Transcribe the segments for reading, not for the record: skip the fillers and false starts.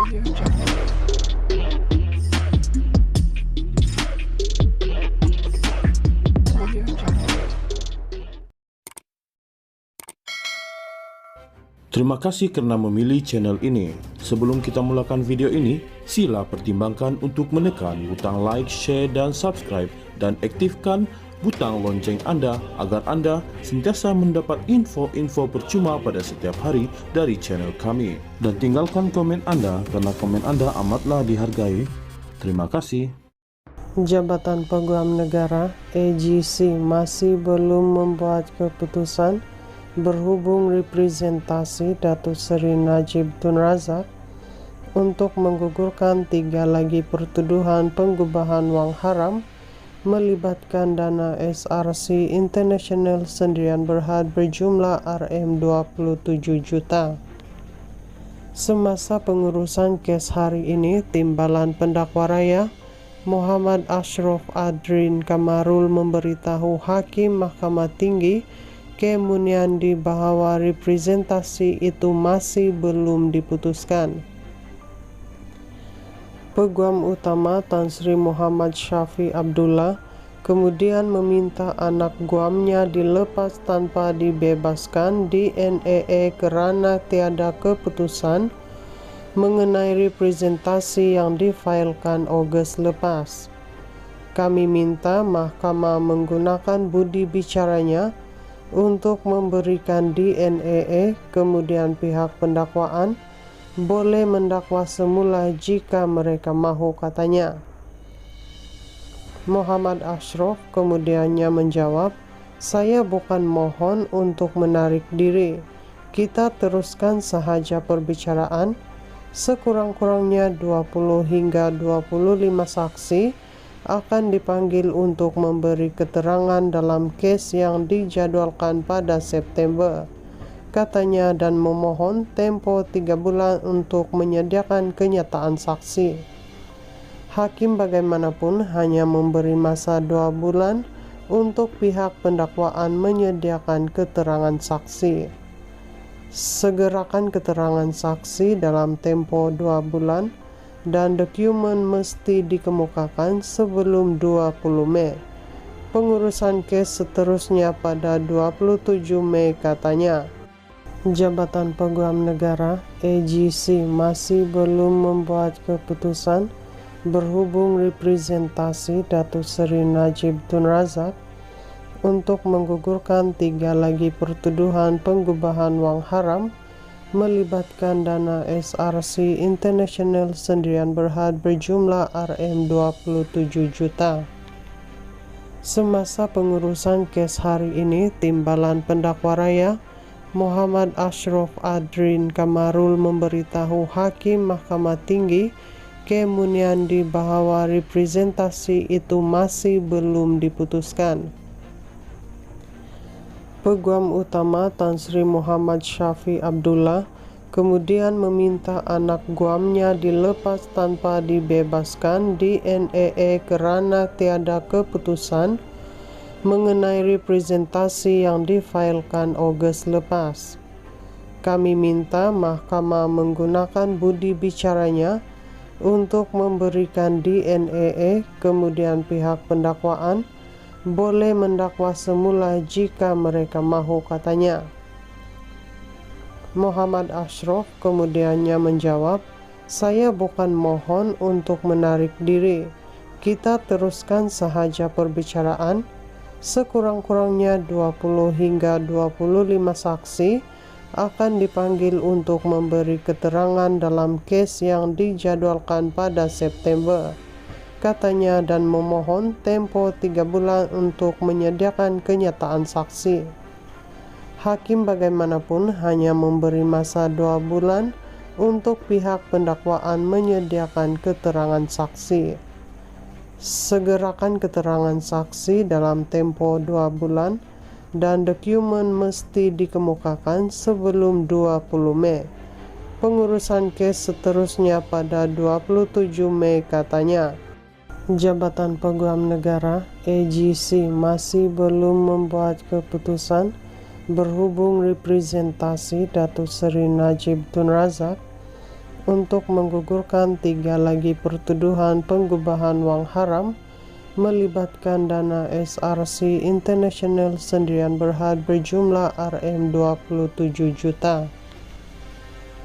Terima kasih karena memilih channel ini. Sebelum kita mulakan video ini, sila pertimbangkan untuk menekan butang like, share, dan subscribe, dan aktifkan butang lonceng Anda agar Anda sentiasa mendapat info-info percuma pada setiap hari dari channel kami. Dan tinggalkan komen Anda karena komen Anda amatlah dihargai. Terima kasih. Jabatan Peguam Negara (AGC) masih belum membuat keputusan berhubung representasi Datuk Seri Najib Tun Razak untuk menggugurkan 3 lagi pertuduhan penggubahan wang haram melibatkan dana SRC International Sendirian Berhad berjumlah Rm27 juta. Semasa pengurusan kes hari ini, Timbalan Pendakwa Raya Muhammad Ashraf Adrin Kamarul memberitahu Hakim Mahkamah Tinggi Kemuniandi bahwa representasi itu masih belum diputuskan. Peguam Utama Tan Sri Muhammad Syafi Abdullah kemudian meminta anak guamnya dilepas tanpa dibebaskan di NEE kerana tiada keputusan mengenai representasi yang difailkan Ogos lepas. Kami minta mahkamah menggunakan budi bicaranya untuk memberikan DNEE, kemudian pihak pendakwaan boleh mendakwa semula jika mereka mahu, katanya. Muhammad Ashraf kemudiannya menjawab, "Saya bukan mohon untuk menarik diri. Kita teruskan sahaja perbicaraan. Sekurang-kurangnya 20 hingga 25 saksi akan dipanggil untuk memberi keterangan dalam kes yang dijadwalkan pada September," katanya, dan memohon tempo 3 bulan untuk menyediakan kenyataan saksi. Hakim bagaimanapun hanya memberi masa 2 bulan untuk pihak pendakwaan menyediakan keterangan saksi. Segerakan keterangan saksi dalam tempo 2 bulan dan dokumen mesti dikemukakan sebelum 20 Mei. Pengurusan kes seterusnya pada 27 Mei, katanya. Jabatan Peguam Negara (AGC) masih belum membuat keputusan berhubung representasi Datuk Seri Najib Tun Razak untuk menggugurkan 3 lagi pertuduhan penggubahan wang haram melibatkan dana SRC International Sendirian Berhad berjumlah Rm27 juta. Semasa pengurusan kes hari ini, Timbalan Pendakwa Raya Muhammad Ashraf Adrin Kamarul memberitahu Hakim Mahkamah Tinggi Kemuniandi bahwa representasi itu masih belum diputuskan. Peguam Utama Tan Sri Muhammad Syafi Abdullah kemudian meminta anak guamnya dilepas tanpa dibebaskan di NEE kerana tiada keputusan mengenai representasi yang difailkan Ogos lepas. Kami minta mahkamah menggunakan budi bicaranya untuk memberikan DNEE, kemudian pihak pendakwaan boleh mendakwa semula jika mereka mahu, katanya. Muhammad Ashraf kemudiannya menjawab, "Saya bukan mohon untuk menarik diri. Kita teruskan sahaja perbicaraan. Sekurang-kurangnya 20 hingga 25 saksi akan dipanggil untuk memberi keterangan dalam kes yang dijadwalkan pada September," katanya, dan memohon tempo 3 bulan untuk menyediakan kenyataan saksi. Hakim bagaimanapun hanya memberi masa 2 bulan untuk pihak pendakwaan menyediakan keterangan saksi. Segerakan keterangan saksi dalam tempo 2 bulan dan dokumen mesti dikemukakan sebelum 20 Mei. Pengurusan kes seterusnya pada 27 Mei, katanya. Jabatan Peguam Negara (AGC) masih belum membuat keputusan berhubung representasi Datuk Seri Najib Tun Razak untuk menggugurkan 3 lagi pertuduhan penggubahan uang haram melibatkan dana SRC International Sendirian Berhad berjumlah Rm27 juta.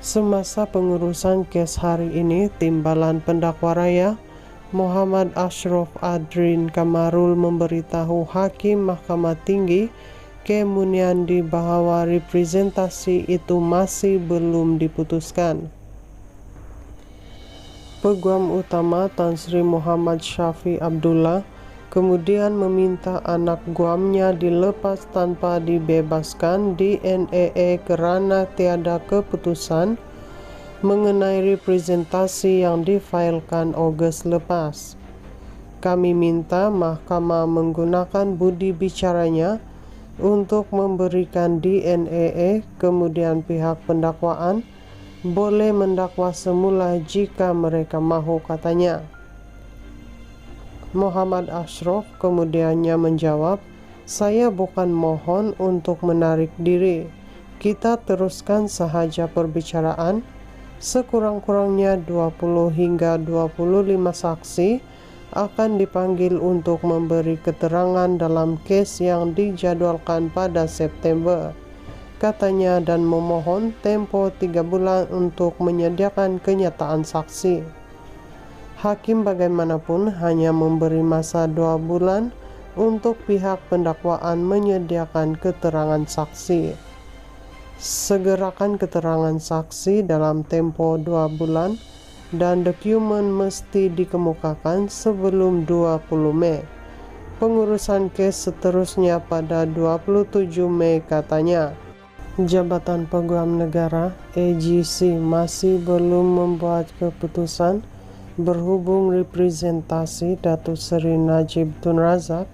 Semasa pengurusan kes hari ini, Timbalan Pendakwa Raya Muhammad Ashraf Adrin Kamarul memberitahu Hakim Mahkamah Tinggi Kemuniandi bahwa representasi itu masih belum diputuskan. Peguam Utama Tan Sri Muhammad Syafi Abdullah kemudian meminta anak guamnya dilepas tanpa dibebaskan di NEE karena tiada keputusan mengenai representasi yang difailkan Ogos lepas. Kami minta mahkamah menggunakan budi bicaranya untuk memberikan DNEE, kemudian pihak pendakwaan boleh mendakwa semula jika mereka mahu, katanya. Muhammad Ashraf kemudiannya menjawab, "Saya bukan mohon untuk menarik diri. Kita teruskan sahaja perbicaraan. Sekurang-kurangnya 20 hingga 25 saksi akan dipanggil untuk memberi keterangan dalam kes yang dijadwalkan pada September," katanya, dan memohon tempo 3 bulan untuk menyediakan kenyataan saksi. Hakim bagaimanapun hanya memberi masa 2 bulan untuk pihak pendakwaan menyediakan keterangan saksi. Segerakan keterangan saksi dalam tempo 2 bulan dan dokumen mesti dikemukakan sebelum 20 Mei. Pengurusan kes seterusnya pada 27 Mei, katanya. Jabatan Peguam Negara AGC masih belum membuat keputusan berhubung representasi Datuk Seri Najib Tun Razak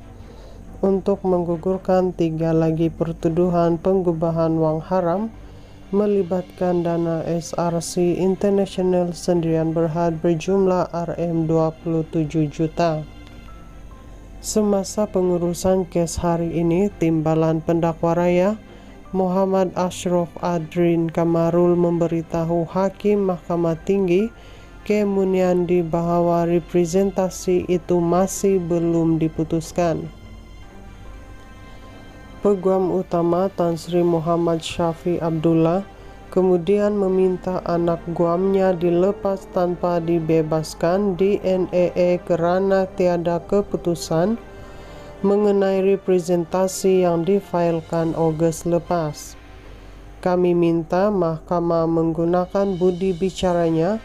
untuk menggugurkan 3 lagi pertuduhan penggubahan wang haram melibatkan dana SRC International Sendirian Berhad berjumlah Rm27 juta. Semasa pengurusan kes hari ini, Timbalan Pendakwa Raya Muhammad Ashraf Adrin Kamarul memberitahu Hakim Mahkamah Tinggi Kemuniandi bahwa representasi itu masih belum diputuskan. Peguam Utama Tan Sri Muhammad Syafi Abdullah kemudian meminta anak guamnya dilepas tanpa dibebaskan di NEE karena tiada keputusan mengenai representasi yang difailkan Ogos lepas. Kami minta mahkamah menggunakan budi bicaranya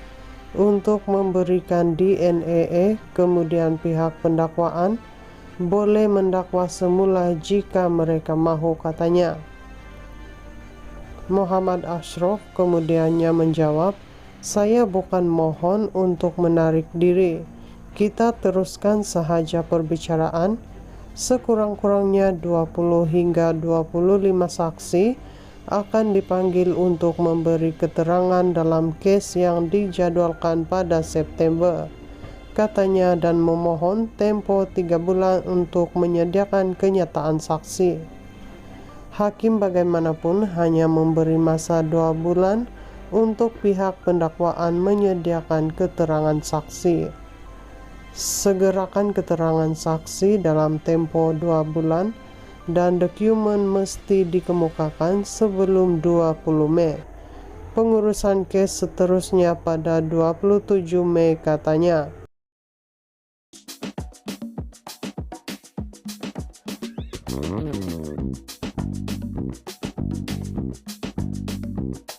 untuk memberikan DNEE, kemudian pihak pendakwaan boleh mendakwa semula jika mereka mahu, katanya. Muhammad Ashraf kemudiannya menjawab, "Saya bukan mohon untuk menarik diri. Kita teruskan sahaja perbicaraan. Sekurang-kurangnya 20 hingga 25 saksi akan dipanggil untuk memberi keterangan dalam kes yang dijadwalkan pada September," katanya, dan memohon tempo 3 bulan untuk menyediakan kenyataan saksi. Hakim bagaimanapun hanya memberi masa 2 bulan untuk pihak pendakwaan menyediakan keterangan saksi. Segerakan keterangan saksi dalam tempo 2 bulan dan dokumen mesti dikemukakan sebelum 20 Mei. Pengurusan kes seterusnya pada 27 Mei, katanya.